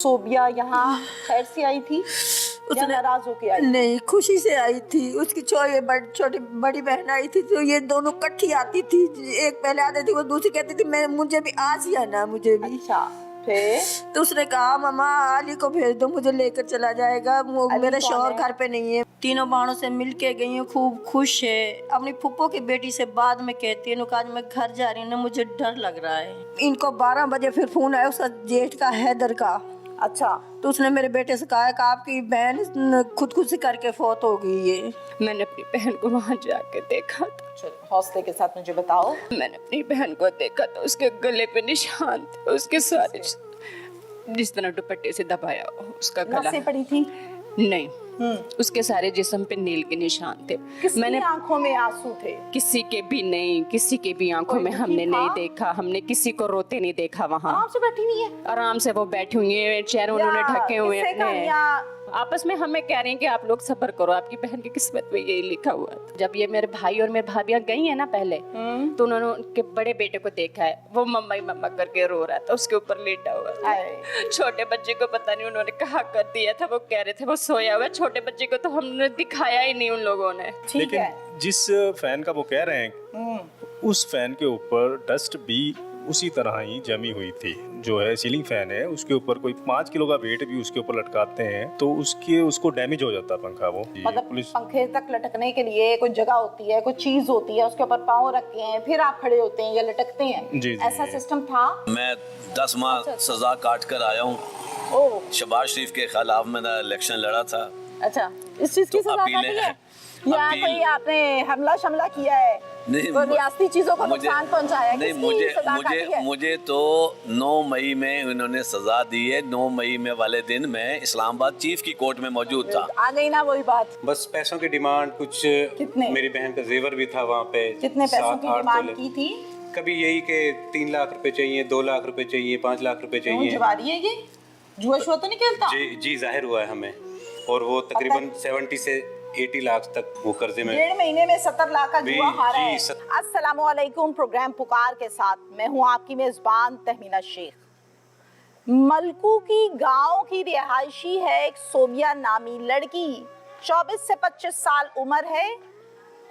सोबिया यहाँ खैर से आई थी या नाराज होके आई? नहीं, खुशी से आई थी। उसकी छोटी बड़ी बहन आई थी, तो ये दोनों इकट्ठी आती थी। एक पहले आती थी, वो दूसरी कहती थी मैं मुझे भी आज ही आना, मुझे भी। अच्छा, फिर तो उसने कहा मम्मा अली को भेज दो, मुझे लेकर चला जाएगा, वो मेरा शौहर घर पे नहीं है। तीनों बहनों से मिल के गई हूँ, खूब खुश है। अपनी फुप्पो की बेटी से बाद में कहती है आज मैं घर जा रही हूँ ना, मुझे डर लग रहा है। इनको 12 बजे फिर फोन आया उसका जेठ का, हैदर का। अच्छा, तो उसने मेरे बेटे से कहा कि आपकी बहन खुदकुशी करके फौत हो गई है। मैंने अपनी बहन को वहाँ जाके देखा था। हौसले के साथ मुझे बताओ। मैंने अपनी बहन को देखा तो उसके गले पे निशान थे, उसके सारे जिस तरह दुपट्टे से दबाया हो उसका गला। नसें पड़ी थी? नहीं, उसके सारे जिस्म पे नील के निशान थे। मैंने आंखों में आंसू थे? किसी के भी नहीं, किसी के भी आंखों में हमने नहीं देखा। हमने किसी को रोते नहीं देखा। वहाँ आराम से बैठी हुई है? आराम से वो बैठी हुई है, चेहरे उन्होंने ढके हुए हैं। आपस में हमें कह रहे हैं कि आप लोग सब्र करो, आपकी बहन की किस्मत में यही लिखा हुआ है। जब ये मेरे भाई और मेरे भाभियां गई है ना पहले, तो उन्होंने उनके बड़े बेटे को देखा है, वो मम्मा ही मम्मा करके रो रहा था, उसके ऊपर लेटा हुआ था। छोटे बच्चे को पता नहीं उन्होंने कहाँ कर दिया था, वो कह रहे थे वो सोया हुआ है। छोटे बच्चे को तो हमने दिखाया ही नहीं उन लोगों ने। लेकिन जिस फैन का वो कह रहे हैं, उस फैन के ऊपर डस्ट भी उसी तरह ही जमी हुई थी। जो है सीलिंग फैन है, उसके ऊपर कोई 5 किलो का वेट भी उसके ऊपर लटकाते हैं तो उसको डैमेज हो जाता पंखा। वो मतलब पंखे तक लटकने के लिए कोई जगह होती है, कोई चीज होती है, उसके ऊपर पाँव रखते हैं, फिर आप खड़े होते हैं या लटकते हैं। जी, ऐसा सिस्टम था। मैं 10 माह सजा काट कर आया हूँ। शहबाज शरीफ के खिलाफ मैंने इलेक्शन लड़ा था। अच्छा, इस चीज की सजा काटी है या कोई आपने हमला शमला किया है? नहीं, कोई रियासती चीजों को नुकसान पहुंचाया है? नहीं, मुझे तो 9 मई में उन्होंने सजा दी है। 9 मई में वाले दिन मैं इस्लामाबाद चीफ की कोर्ट में मौजूद था। आ गई ना वही बात। बस पैसों की डिमांड कुछ। कितने? मेरी बहन का जेवर भी था वहाँ पे। कितने पैसों की डिमांड की थी? कभी यही के 3 लाख रुपए चाहिए, 2 लाख रुपए चाहिए, 5 लाख रुपए चाहिए। जुआरी है ये? जुआ शुआ तो नहीं खेलता? जी जाहिर हुआ है हमें। और वो तकरीबन 70 से 80 लाख तक वो कर्जे में। 1.5 महीने में 70 लाख का जुआ हारा है। अस्सलाम वालेकुम। प्रोग्राम पुकार के साथ मैं हूँ आपकी मेजबान तहमीना शेख। मलकू की गांव की रिहायशी है एक सोबिया नामी लड़की। 24 से 25 साल उम्र है,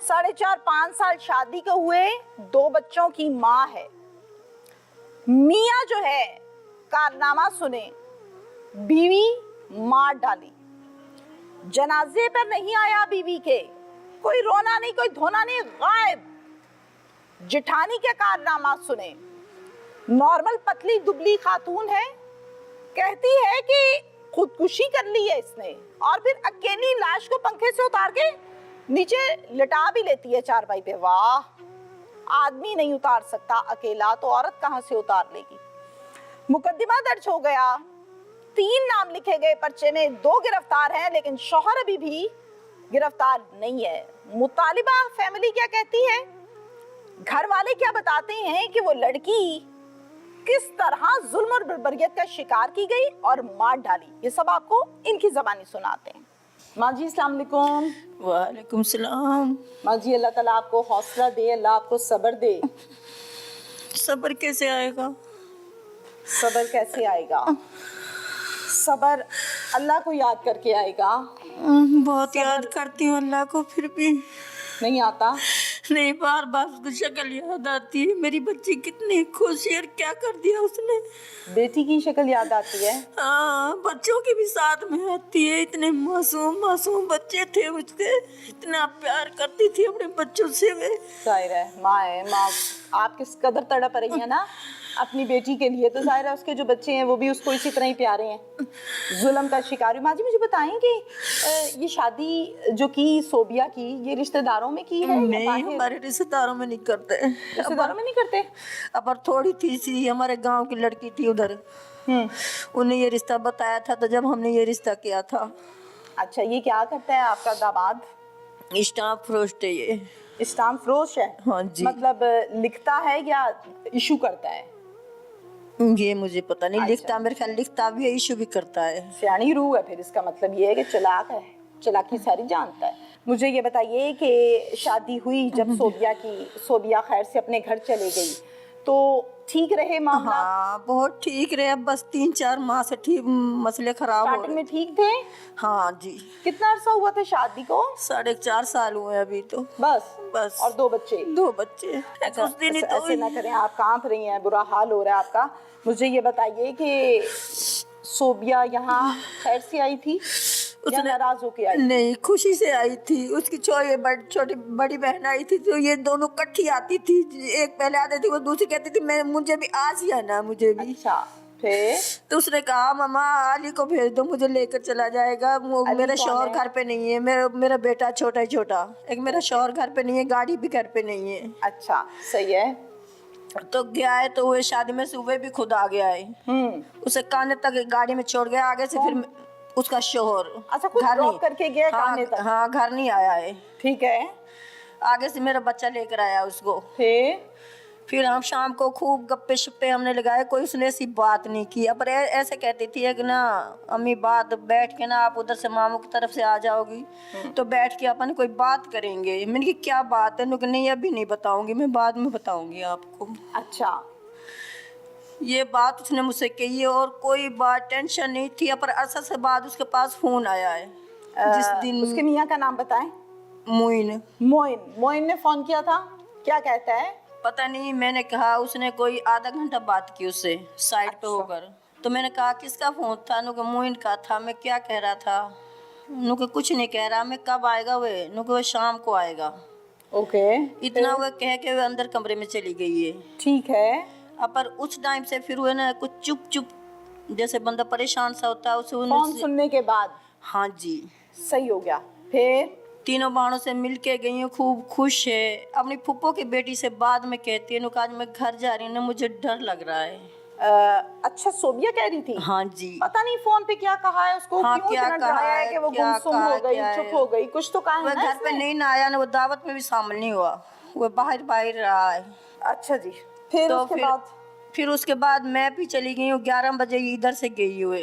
4.5-5 साल शादी के हुए, 2 बच्चों की माँ है। मियाँ जो है कारनामा सुने, बीवी मार डाली, जनाजे पर नहीं आया बीवी के, कोई रोना नहीं, कोई धोना नहीं, गायब। जिठानी के कारनामा सुने, नॉर्मल पतली दुबली खातून है, कहती है कि खुदकुशी कर ली है इसने, और फिर अकेली लाश को पंखे से उतार के नीचे लिटा भी लेती है चारपाई पे। वाह, आदमी नहीं उतार सकता अकेला तो औरत कहां से उतार लेगी। मुकदमा दर्ज हो गया, 3 नाम लिखे गए पर्चे में, 2 गिरफ्तार हैं, लेकिन शौहर अभी भी गिरफ्तार नहीं है। मुतालिबा फैमिली क्या कहती है, घर वाले क्या बताते हैं कि वो लड़की किस तरह जुल्म और बर्बरियत का शिकार की गई और मार डाली, ये सब आपको इनकी ज़बानी सुनाते हैं। माँ जी अस्सलाम वालेकुम। वालेकुम सलाम। माँ जी अल्लाह ताला आपको हौसला दे, अल्लाह आपको सब्र दे। सब्र कैसे आएगा? सब्र कैसे आएगा? सब्र अल्लाह को याद करके आएगा। बहुत याद करती हूँ अल्लाह को, फिर भी नहीं आता। नहीं, बार बार उसकी शक्ल याद आती है। मेरी बच्ची कितनी खुश है और क्या कर दिया उसने। बेटी की शक्ल याद आती है? हाँ, बच्चों की भी साथ में आती है। इतने मासूम मासूम बच्चे थे उसके, इतना प्यार करती थी अपने बच्चों से। वे जाहिर है माँ है, माँ आप किस कदर तड़प रही है ना अपनी बेटी के लिए, तो जाहिर है उसके जो बच्चे हैं वो भी उसको इसी तरह ही प्यारे हैं। जुल्म का शिकार। माँ जी मुझे बताएं कि ये शादी जो की सोबिया की, ये रिश्तेदारों में की है? नहीं, हमारे रिश्तेदारों में नहीं करते। रिश्तेदारों में नहीं करते? अब थोड़ी थी सी हमारे गांव की लड़की थी उधर, उन्हें ये रिश्ता बताया था, तो जब हमने ये रिश्ता किया था। अच्छा, ये क्या करता है आपका दामाद? स्टाम्प फरोश्त है ये। स्टाम्प फरोश है? हाँ जी। मतलब लिखता है या इशू करता है? ये मुझे पता नहीं। लिखता, मेरे ख्याल लिखता भी है, इशू भी करता है। सियानी रूह है फिर, इसका मतलब ये है कि चालाक है, चालाकी सारी जानता है। मुझे ये बताइए कि शादी हुई जब सोबिया खैर से अपने घर चले गई, तो ठीक रहे मामला? हाँ बहुत ठीक रहे, अब बस 3-4 माह से ठीक मसले खराब हो स्टार्टिंग रहे। में ठीक थे? हाँ जी। कितना अरसा हुआ था शादी को? 4.5 साल हुए अभी तो। बस और 2 बच्चे? 2 बच्चे। अच्छा, उस दिन ही तो ऐसे ना करें, आप कांप रही हैं, बुरा हाल हो रहा है आपका। मुझे ये बताइए कि सोबिया यहाँ खैर से आई थी या नाराज होके आई? नहीं, खुशी से आई थी। उसकी छोटी बड़ी बहन आई थी, तो ये दोनों इकट्ठी आती थी। एक पहले आती थी, वो दूसरी कहती थी मैं मुझे भी आज ही आना, मुझे भी। अच्छा, फिर तो उसने कहा मम्मा अली को भेज दो, मुझे लेकर चला जाएगा। मेरा शौहर घर पे नहीं है, मेरा बेटा छोटा ही छोटा, एक मेरा शौहर घर पे नहीं है, गाड़ी भी घर पे नहीं है। अच्छा, सही है। तो गया है, तो वो शादी में सुबह भी खुद आ गया है। उसे काने तक गाड़ी में छोड़ गया, आगे से फिर उसका शोहर। अच्छा, खुद ड्रॉप करके गया काने तक? हाँ, घर नहीं आया है। ठीक है। आगे से मेरा बच्चा लेकर आया उसको। फिर हम शाम को खूब गप्पे शप्पे हमने लगाए, कोई उसने ऐसी बात नहीं की। पर ऐसे कहती थी कि ना अम्मी बात बैठ के ना, आप उधर से मामू की तरफ से आ जाओगी तो बैठ के अपन कोई बात करेंगे। मैंने कहा क्या बात है? नहीं अभी नहीं बताऊंगी, मैं बाद में बताऊंगी आपको। अच्छा, ये बात उसने मुझसे कही है और कोई बात टेंशन नहीं थी। पर अरसा से बाद उसके पास फोन आया है। जिस दिन उसके मियाँ का नाम बताएं। मोइन ने फोन किया था, क्या कहता है? पता नहीं, मैंने कहा, उसने कोई आधा घंटा बात की उससे साइड पे होकर। तो मैंने कहा किसका फोन था? नुके मोइन का था। मैं क्या कह रहा था? नुके कुछ नहीं कह रहा। मैं कब आएगा वे? नुके वो शाम को आएगा। ओके। इतना वो कह के वो अंदर कमरे में चली गई है। ठीक है। पर उस टाइम से फिर वो ना कुछ चुप चुप जैसे बंदा परेशान सा होता है, उसे फोन सुनने के बाद? हाँ जी। सही हो गया। फिर तीनों बहनों से मिल के गई हूँ, खूब खुश है। अपनी फूफो की बेटी से बाद में कहती है आज मैं घर जा रही हूँ ना, मुझे डर लग रहा है। अच्छा, सोबिया कह रही थी? हाँ जी। पता नहीं फोन पे क्या कहा है उसको, हाँ, क्यों क्या इतना कहा डराया है है, कि वो क्या गुमसुम कहा, हो गई, क्या चुप है? हो गई, कुछ तो कहा वह है ना घर पे इसने? नहीं ना आया ना, वो दावत में भी शामिल नहीं हुआ, वो बाहर बाहर रहा है। अच्छा जी। फिर तो उसके बाद मैं भी चली गई हूँ। 11 बजे इधर से गई हुए।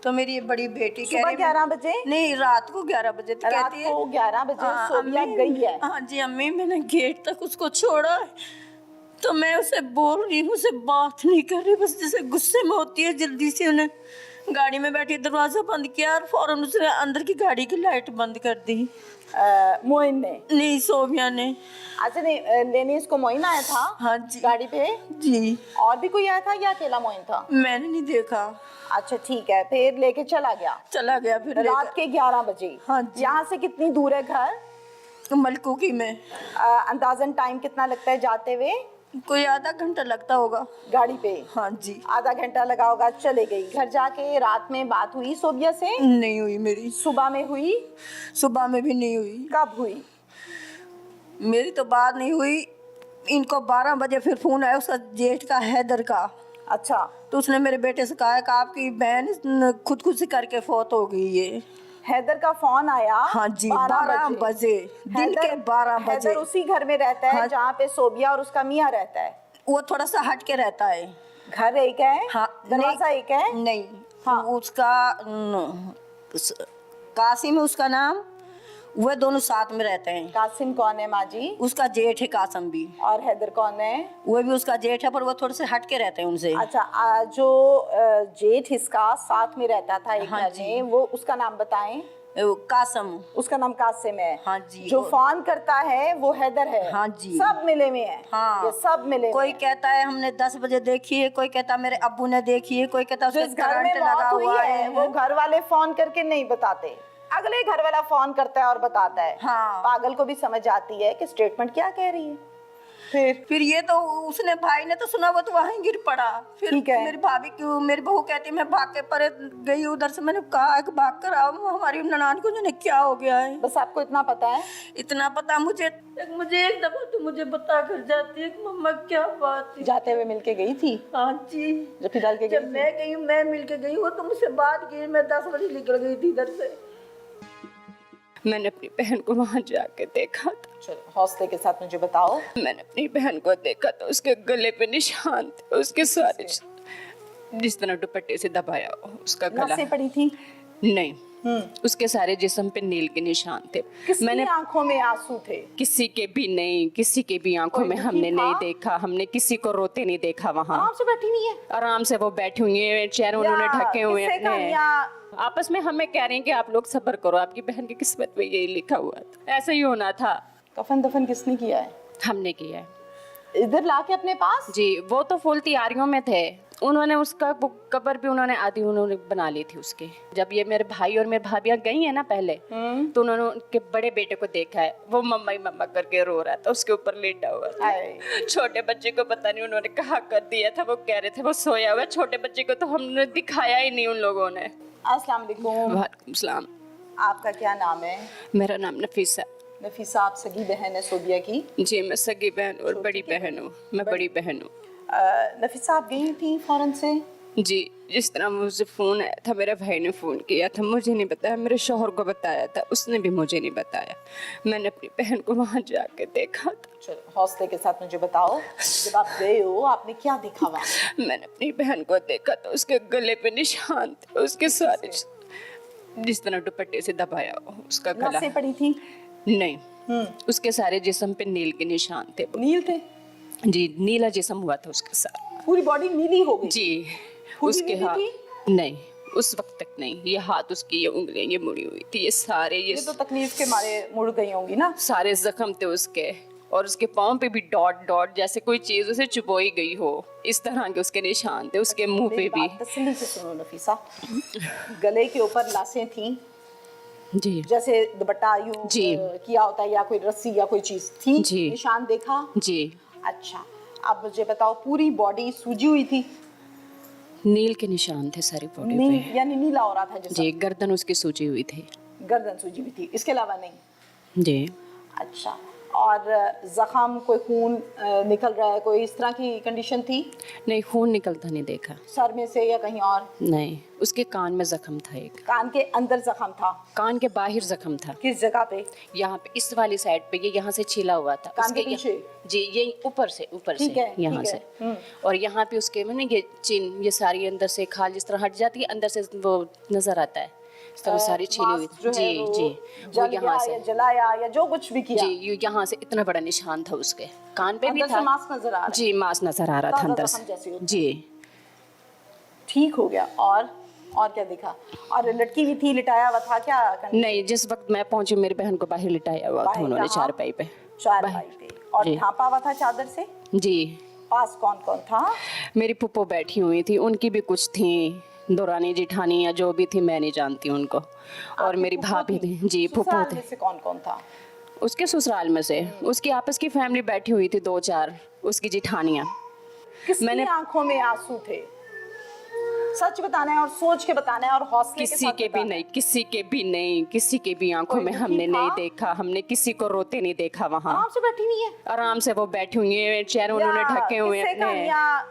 तो मेरी ये बड़ी बेटी कह रही 11 बजे? नहीं, रात को 11 बजे। तो रात कहती है को 11 बजे सोबिया गई है? हाँ जी अम्मी, मैंने गेट तक उसको छोड़ा है। तो मैं उसे बोल रही हूँ, उसे बात नहीं कर रही, बस जैसे गुस्से में होती है। जल्दी से उन्हें गाड़ी में बैठी दरवाजा बंद किया और फौरन उसने अंदर की गाड़ी की लाइट बंद कर दी। मोइन ने? नहीं, सोबिया ने। अच्छा, नहीं लेने इसको मोइन आया था? हाँ जी। गाड़ी पे? जी। और भी कोई आया था या अकेला मोइन था? मैंने नहीं देखा। अच्छा ठीक है। फिर लेके चला गया? फिर रात के 11 बजे? हाँ जी। यहाँ से कितनी दूर है घर? मलकूकी में। अंदाजन टाइम कितना लगता है जाते हुए? कोई आधा घंटा लगता होगा गाड़ी पे? हाँ जी। आधा घंटा लगा होगा। चले गई। घर जाके रात में बात हुई सोबिया से? नहीं हुई मेरी। सुबह में हुई? सुबह में भी नहीं हुई। कब हुई? मेरी तो बात नहीं हुई। इनको 12 बजे फिर फोन आया उसका जेठ का, हैदर का। अच्छा। तो उसने मेरे बेटे से कहा कि आपकी बहन खुदकुशी करके फौत हो गई है। हैदर का फोन आया? हाँ जी, 12 बजे, दिन के 12 बजे। हैदर उसी घर में रहता है? हाँ, जहाँ पे सोबिया और उसका मियाँ रहता है? वो थोड़ा सा हट के रहता है। घर एक है? हाँ। दरवाजा एक है? नहीं। हाँ। उसका कासिम है उसका नाम, वह दोनों साथ में रहते हैं। कासिम कौन है माँ जी? उसका जेठ है कासिम भी। और हैदर कौन है? वो भी उसका जेठ है, पर वो थोड़े से हट के रहते हैं उनसे। अच्छा, जो जेठ इसका साथ में रहता था एक घर में, वो उसका नाम बताएं। कासिम। उसका नाम कासिम है? हाँ जी। जो फोन करता है वो हैदर है? हाँ जी। सब मिले में है? हाँ। ये सब मिले कोई में। कहता है हमने 10 बजे देखी है, कोई कहता मेरे अब्बू ने देखी है, कोई कहता उसके जिस घर में करंट लगा मौत हुई हुआ है वो घर वाले फोन करके नहीं बताते, अगले घर वाला फोन करता है और बताता है। हाँ। पागल को भी समझ आती है कि स्टेटमेंट क्या कह रही है। फिर ये तो उसने भाई ने तो सुना, वो तो वहीं गिर पड़ा। फिर ठीक है। मेरी भाभी क्यों, मेरी बहू कहती मैं भाग के पर गई उधर से। मैंने कहा कि भाग कर आओ, हमारी ननान को जाने क्या हो गया है। बस आपको इतना पता है? इतना पता मुझे एक दफा तो मुझे बता कर जाती है कि मम्मा क्या बात है। जाते हुए मिलके गई थी? हाँ जी। जब डाल के जब मैं गई, मैं मिल के गई, वो तो मुझसे बात की। मैं 10 बजे निकल गई थी इधर से। मैंने अपनी बहन को वहां जाके देखा था। चलो हौसले के साथ मुझे बताओ। मैंने अपनी बहन को देखा तो उसके गले पे निशान थे, उसके सारे जिस तरह दुपट्टे से दबाया हो उसका गला। नसें पड़ी थी? नहीं। उसके सारे जिस्म पे नील के निशान थे। मैंने आंखों में आंसू थे? किसी के भी नहीं, किसी के भी आंखों में हमने नहीं देखा, हमने किसी को रोते नहीं देखा। वहाँ आराम से बैठी हुई है, आराम से वो बैठी हुई है, चेहरे उन्होंने ढके हुए हैं। आपस में हमें कह रहे हैं कि आप लोग सब्र करो, आपकी बहन की किस्मत में यही लिखा हुआ था, ऐसा ही होना था। कफन दफन किसने किया है? हमने किया है। इधर लाके अपने पास? जी, वो तो फुल तैयारियों में थे। उन्होंने उसका कब्र भी उन्होंने आधी उन्होंने बना ली थी उसके। जब ये मेरे भाई और मेरी भाभियां गई है ना पहले, तो उन्होंने उनके बड़े बेटे को देखा है, वो मम्मा ही मम्मा करके रो रहा था, उसके ऊपर लेटा हुआ था। छोटे बच्चे को पता नहीं उन्होंने कहाँ कर दिया था, वो कह रहे थे वो सोया हुआ। छोटे बच्चे को तो हमने दिखाया ही नहीं उन लोगों ने। अस्सलाम वालेकुम। वालेकुम सलाम। आपका क्या नाम है? मेरा नाम नफीसा। नफीसा, आप सगी बहन है सोबिया की? जी, मैं सगी बहन और बड़ी बहन हूँ। मैं बड़ी बहन हूँ। नफीसा, आप गई थी फौरन से? जी, जिस तरह मुझे फ़ोन आया था, मेरे भाई ने फ़ोन किया था, मुझे नहीं बताया, मेरे शौहर को बताया था, उसने भी मुझे नहीं बताया। मैंने अपनी बहन को वहाँ जाके देखा था। चलो हौसले के साथ मुझे बताओ, जब आप गए हो आपने क्या देखा वहाँ? मैंने अपनी बहन को देखा तो उसके गले पे निशान थे, उसके सारे जिस तरह दुपट्टे से दबाया हो उसका गला। नसें पड़ी थी? नहीं, उसके सारे जिस्म पे नील के निशान थे। नील थे? जी, नीला जिस्म हुआ था उसके साथ। पूरी बॉडी नीली हो गई? जी, उसके हाथ नहीं, उस वक्त तक नहीं। ये हाथ उसकी, ये उंगलियां ये मुड़ी हुई थी, ये सारे ये तो तकलीफ के मारे मुड़ गई होंगी ना? सारे जख्म थे उसके, और उसके पाँव पे भी डॉट डॉट जैसे कोई चीज उसे चुभोई गई हो, इस तरह के उसके निशान थे। उसके मुंह पे भी। तसल्ली से सुनो नफीसा, गले के ऊपर लाशें थी जी, जैसे दुपट्टा यूं जी किया होता है, या कोई रस्सी या कोई चीज थी? जी, निशान देखा? जी। अच्छा, अब मुझे बताओ, पूरी बॉडी सूजी हुई थी? नील के निशान थे सारी बॉडी नील पे। यानी नीला हो रहा था जैसा? जी, गर्दन उसकी सूजी हुई थी। गर्दन सूजी हुई थी, इसके अलावा नहीं? जी। अच्छा, और जख्म, कोई खून निकल रहा है, कोई इस तरह की कंडीशन थी? नहीं, खून निकलता नहीं देखा। सर में से या कहीं और? नहीं, उसके कान में जख्म था एक। कान के अंदर जख्म था? कान के बाहर जख्म था। किस जगह पे? यहाँ पे इस वाली साइड पे, ये यहाँ से छिला हुआ था। कान के उसके पीछे? जी, ये ऊपर से ठीक है, यहाँ ठीक से। है। और यहाँ पे उसके मैंने ये चिन, ये सारी अंदर से खाल जिस तरह हट जाती है, अंदर से वो नजर आता है, इस तरह सारी छिली हुई। जी जी, वो यहाँ से जलाया या जो कुछ भी किया? जी, ये यहाँ से इतना बड़ा निशान था उसके कान पे भी अंदर था। से मांस नजर आ रहा है? जी, मांस नजर आ रहा था अंदर जख्म जैसी से। होती है। जी, ठीक हो गया। और क्या दिखा? और लटकी हुई थी, लिटाया हुआ था क्या? नहीं, जिस वक्त मैं पहुंची मेरी बहन को बाहर लिटाया हुआ था उन्होंने चारपाई पे। चारपाई पे। और जी। ढांपा हुआ था चादर से? जी। पास कौन कौन था? मेरी फुप्पो बैठी हुई थी, उनकी भी कुछ थी, दौरानी जिठानी या जो भी थी, मैं नहीं जानती उनको। और मेरी भाभी थी। जी, फुप्पो थे। से कौन कौन था? उसके ससुराल में से उसकी आपस की फैमिली बैठी हुई थी, 2-4 उसकी जिठानियाँ। मैंने आंखों में आंसू थे? सच बताना है और सोच के बताना है और हौसले के साथ। किसी के भी नहीं, किसी के भी नहीं, किसी के भी आंखों में हमने नहीं देखा, हमने किसी को रोते नहीं देखा। वहाँ आराम से बैठी हुई है? आराम से वो बैठी हुई है, चेहरे उन्होंने ढके हुए हैं,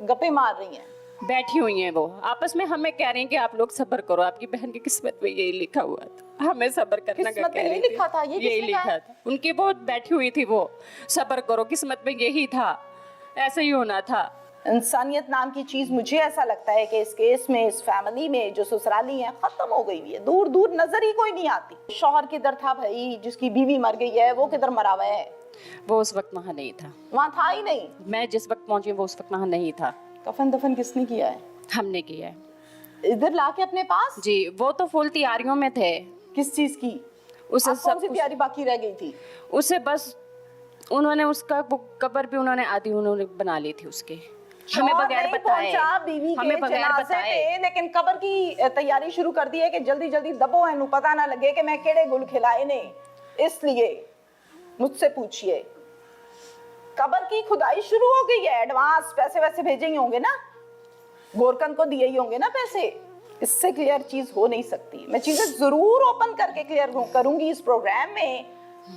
गप्पे मार रही हैं, बैठी हुई हैं। वो आपस में हमें कह रही हैं कि आप लोग सब्र करो, आपकी बहन की किस्मत में यही लिखा हुआ था, हमें सब्र करना का कह रही थी। लिखा था? यही लिखा था उनकी, वो बैठी हुई थी, वो सब्र करो, किस्मत में यही था, ऐसे ही होना था। इंसानियत नाम की चीज, मुझे ऐसा लगता है कि इस केस में, इस फैमिली में जो ससुराली है, खत्म हो गई है, दूर दूर नजर ही कोई नहीं आती। शौहर किधर था भाई? जिसकी बीवी मर गई है वो किधर मरा हुआ है? वो उस वक्त वहाँ नहीं था। वहाँ था ही नहीं? मैं जिस वक्त पहुंची वो उस वक्त वहाँ नहीं था। कफन दफन किसने किया है? हमने किया है। इधर लाके अपने पास? जी, वो तो फुल तैयारियों में थे। किस चीज की? उसे सब तैयारी बाकी रह गई थी? उसे बस उन्होंने उसका कब्र भी उन्होंने आधी उन्होंने बना ली थी उसके, हमें बगैर बताए, हमें बगैर बताए। लेकिन कब्र की तैयारी शुरू कर दी है कि जल्दी जल्दी दबो, है पता ना लगे कि मैं केड़े गुल खिलाए ने। इसलिए मुझसे पूछिए, कब्र की खुदाई शुरू हो गई है, एडवांस पैसे वैसे भेजे ही होंगे ना, गोरकन को दिए ही होंगे ना पैसे। इससे क्लियर चीज हो नहीं सकती। मैं चीजें जरूर ओपन करके क्लियर करूंगी इस प्रोग्राम में,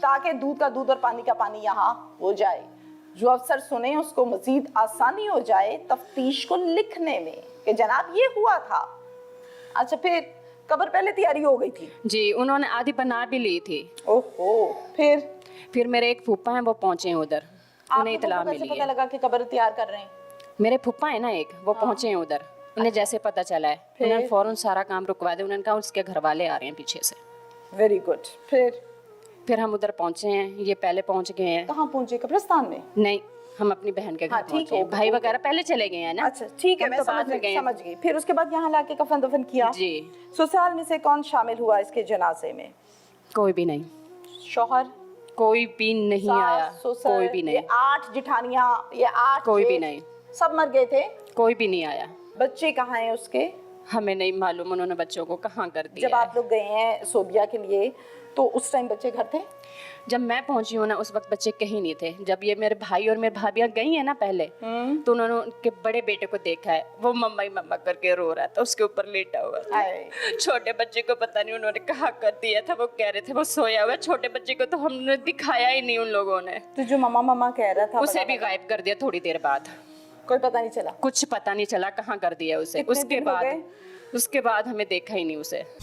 ताकि दूध का दूध और पानी का पानी यहाँ हो जाए। जो अफसर सुने उसको मजीद आसानी हो जाए तफ्तीश को लिखने में कि जनाब ये हुआ था। अच्छा, फिर कब्र पहले तैयारी हो गई थी? जी, उन्होंने आधी बना भी ली थी। ओहो, फिर मेरे एक फूफा हैं, वो पहुंचे उधर, उन्हें इत्तला मिली है। पता लगा कि कब्र तैयार कर रहे हैं? मेरे फूफा है ना एक, वो पहुंचे हैं उधर, उन्हें जैसे पता चला है उन्होंने फौरन सारा काम रुकवा दिया। उन्होंने कहा उसके घर वाले आ रहे हैं पीछे से। Very good. फिर हम उधर पहुंचे हैं, ये पहले पहुंच गए हैं। कहाँ पहुंचे? कब्रिस्तान में? नहीं, हम अपनी बहन के घर पहुंचे हैं। भाई वगैरह पहले चले गए हैं ना। अच्छा ठीक है, मैं समझ गई। फिर उसके बाद यहाँ लाके कफन दफन किया जी। ससुराल में से कौन शामिल हुआ इसके जनाजे में? कोई भी नहीं। शौहर? कोई भी नहीं आया। कोई भी नहीं। ये 8 जिठानियां, ये 8 कोई भी नहीं। सब मर गए थे? कोई भी नहीं आया। बच्चे कहाँ हैं उसके? हमें नहीं मालूम उन्होंने बच्चों को कहाँ कर दिया। जब आप लोग गए हैं सोबिया के लिए तो उस टाइम बच्चे घर थे? जब मैं पहुंची हूँ ना उस वक्त बच्चे कहीं नहीं थे। जब ये मेरे भाई और मेरी भाभियां गई है ना पहले, तो उन्होंने उनके बड़े बेटे को देखा है, वो मम्मा ही मम्मा करके रो रहा था, उसके ऊपर लेटा हुआ था। छोटे बच्चे को पता नहीं उन्होंने कहाँ कर दिया था, वो कह रहे थे वो सोया हुआ। छोटे बच्चे को तो हमने दिखाया ही नहीं उन लोगों ने। तो जो मम्मा मम्मा कह रहा था उसे भी गायब कर दिया थोड़ी देर बाद। कोई पता नहीं चला? कुछ पता नहीं चला कहाँ कर दिया उसे। उसके बाद हमें देखा ही नहीं उसे।